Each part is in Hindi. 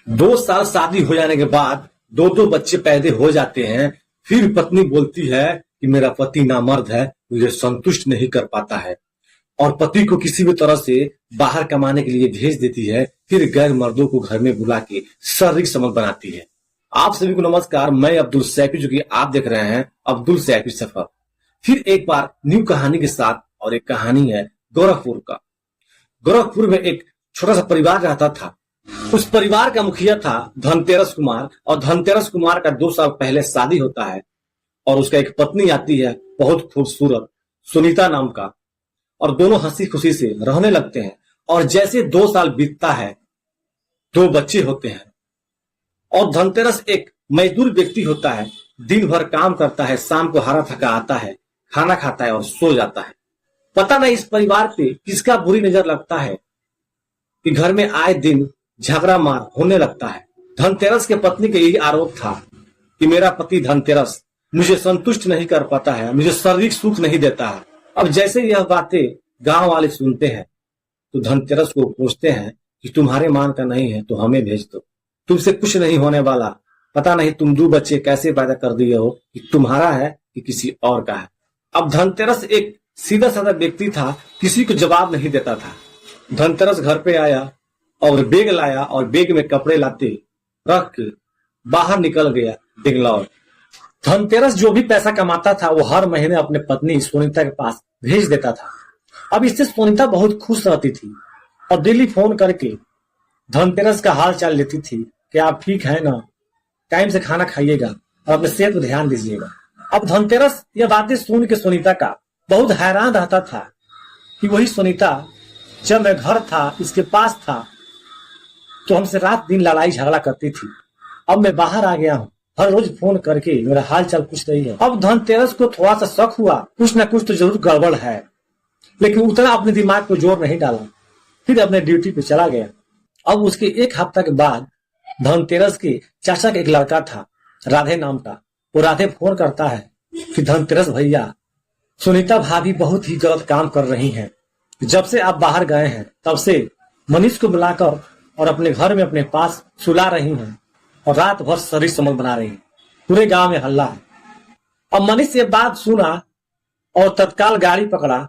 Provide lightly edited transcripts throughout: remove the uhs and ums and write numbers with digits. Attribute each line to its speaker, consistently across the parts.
Speaker 1: 2 साल शादी हो जाने के बाद दो दो बच्चे पैदा हो जाते हैं। फिर पत्नी बोलती है कि मेरा पति नामर्द है, मुझे संतुष्ट नहीं कर पाता है, और पति को किसी भी तरह से बाहर कमाने के लिए भेज देती है। फिर गैर मर्दों को घर में बुला के शारीरिक संबंध बनाती है। आप सभी को नमस्कार, मैं अब्दुल सैफी, जो कि आप देख रहे हैं अब्दुल सैफी सफर। फिर एक बार न्यू कहानी के साथ, और एक कहानी है गोरखपुर का। गोरखपुर में एक छोटा सा परिवार रहता था। उस परिवार का मुखिया था धनतेरस कुमार, और धनतेरस कुमार का 2 साल पहले शादी होता है, और उसका एक पत्नी आती है बहुत खूबसूरत, सुनीता नाम का, और दोनों हंसी खुशी से रहने लगते हैं। और जैसे 2 साल बीतता है, 2 बच्चे होते हैं। और धनतेरस एक मजदूर व्यक्ति होता है, दिन भर काम करता है, शाम को हारा थका आता है, खाना खाता है और सो जाता है। पता नहीं इस परिवार पे किसका बुरी नजर लगता है कि घर में आए दिन झगड़ा मार होने लगता है। धनतेरस के पत्नी का यही आरोप था कि मेरा पति धनतेरस मुझे संतुष्ट नहीं कर पाता है, मुझे शारीरिक सुख नहीं देता है। अब जैसे यह बातें गांव वाले सुनते हैं तो धनतेरस को पूछते हैं कि तुम्हारे मान का नहीं है तो हमें भेज दो, तुमसे कुछ नहीं होने वाला। पता नहीं तुम 2 बच्चे कैसे पैदा कर दिए हो, कि तुम्हारा है कि किसी और का है। अब धनतेरस एक सीधा साधा व्यक्ति था, किसी को जवाब नहीं देता था। धनतेरस घर पे आया और बैग लाया, और बैग में कपड़े लाते रख के बाहर निकल गया बेंगलौर। धनतेरस जो भी पैसा कमाता था वो हर महीने अपने पत्नी सोनीता के पास भेज देता था। अब इससे सोनीता बहुत खुश रहती थी और डेली फोन करके धनतेरस का हाल चाल लेती थी कि आप ठीक है ना, टाइम से खाना खाइएगा और अपने सेहत पर ध्यान दीजिएगा। अब धनतेरस यह बातें सुन के सोनीता का बहुत हैरान रहता था कि वही सोनीता जब मैं घर था, इसके पास था, तो हमसे रात दिन लड़ाई झगड़ा करती थी। अब मैं बाहर आ गया हूँ, हर रोज फोन करके मेरा हाल चाल पूछ रही है। अब धनतेरस को थोड़ा सा शक हुआ, कुछ ना कुछ तो जरूर गड़बड़ है, लेकिन उतना अपने दिमाग को जोर नहीं डाला। फिर अपने ड्यूटी पे चला गया। अब उसके 1 हफ्ता के बाद धनतेरस के चाचा का एक लड़का था, राधे नाम का। वो राधे फोन करता है कि धनतेरस भैया, सुनीता भाभी बहुत ही गलत काम कर रही हैं। जब से आप बाहर गए हैं तब से मनीष को बुलाकर और अपने घर में अपने पास सुला रही हैं, और रात भर शारीरिक संबंध बना रही हैं। पूरे गांव में हल्ला है। अब मनीष ये बात सुना और तत्काल गाड़ी पकड़ा।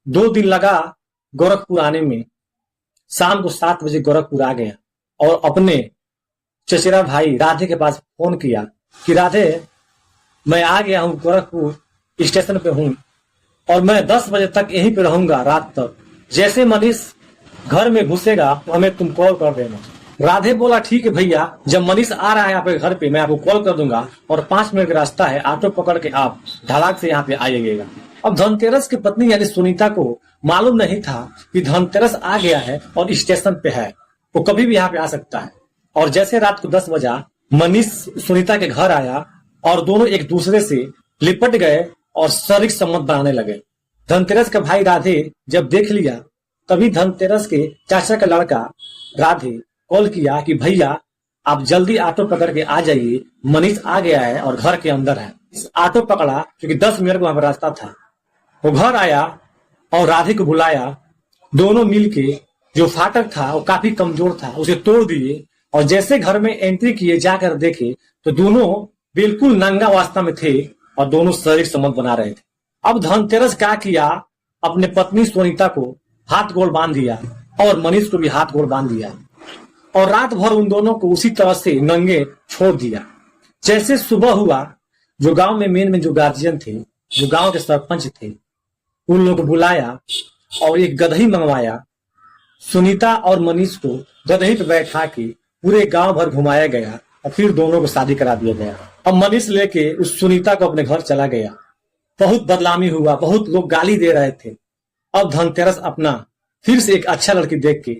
Speaker 1: 2 दिन लगा गोरखपुर आने में। शाम को 7 बजे गोरखपुर आ गया और अपने चचेरा भाई राधे के पास फोन किया कि राधे, मैं आ गया हूं, गोरखपुर स्टेशन पे हूं, और मैं 10 बजे तक यहीं पे रहूंगा रात तक। जैसे मनीष घर में घुसेगा तो हमें तुम कॉल कर देना। राधे बोला ठीक है भैया, जब मनीष आ रहा है आपके घर पे मैं आपको कॉल कर दूंगा, और 5 मिनट का रास्ता है, ऑटो पकड़ के आप धड़ाक से यहाँ पे आइएगा। अब धनतेरस की पत्नी यानी सुनीता को मालूम नहीं था कि धनतेरस आ गया है और स्टेशन पे है, वो कभी भी यहाँ पे आ सकता है। और जैसे रात को 10 बजा, मनीष सुनीता के घर आया और दोनों एक दूसरे से लिपट गए और शारीरिक संबंध बनाने लगे। धनतेरस का भाई राधे जब देख लिया, तभी धनतेरस के चाचा का लड़का राधे कॉल किया कि भैया आप जल्दी ऑटो पकड़ के आ जाइए, मनीष आ गया है और घर के अंदर है। ऑटो पकड़ा क्योंकि 10 मिनट का वहां पर रास्ता था। वो घर आया और राधे को बुलाया। दोनों मिलके, जो फाटक था वो काफी कमजोर था, उसे तोड़ दिए, और जैसे घर में एंट्री किए, जाकर देखे तो दोनों बिल्कुल नंगा अवस्था में थे और दोनों शारीरिक संबंध बना रहे थे। अब धनतेरस क्या किया, अपने पत्नी सोनीता को हाथ गोड़ बांध दिया और मनीष को भी हाथ गोड़ बांध दिया, और रात भर उन दोनों को उसी तरह से नंगे छोड़ दिया। जैसे सुबह हुआ, जो गांव में मेन जो गार्जियन थे, जो गांव के सरपंच थे, उन लोगों को बुलाया और एक गदही मंगवाया। सुनीता और मनीष को गदही पे बैठा के पूरे गांव भर घुमाया गया और फिर दोनों को शादी करा दिया गया। अब मनीष लेके उस सुनीता को अपने घर चला गया। बहुत बदनामी हुआ, बहुत लोग गाली दे रहे थे। अब धनतेरस अपना फिर से एक अच्छा लड़की देख के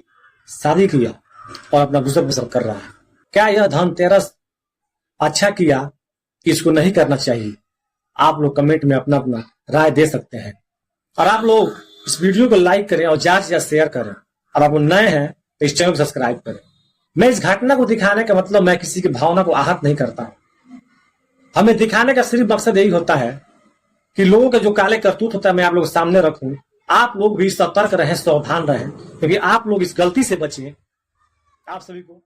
Speaker 1: शादी किया और अपना गुजर बसर कर रहा है। क्या यह धनतेरस अच्छा किया कि इसको नहीं करना चाहिए? आप लोग कमेंट में अपना अपना राय दे सकते हैं, और आप लोग इस वीडियो को लाइक करें और ज्यादा से ज्यादा शेयर करें, और आप लोग नए हैं तो इस चैनल को सब्सक्राइब करें। मैं इस घटना को दिखाने का मतलब मैं किसी की भावना को आहत नहीं करता। हमें दिखाने का सिर्फ मकसद यही होता है कि लोगों के जो काले करतूत होता है मैं आप लोगों के सामने रखूं। आप लोग भी सतर्क रहें, सावधान रहें, क्योंकि आप लोग इस गलती से बचें। आप सभी को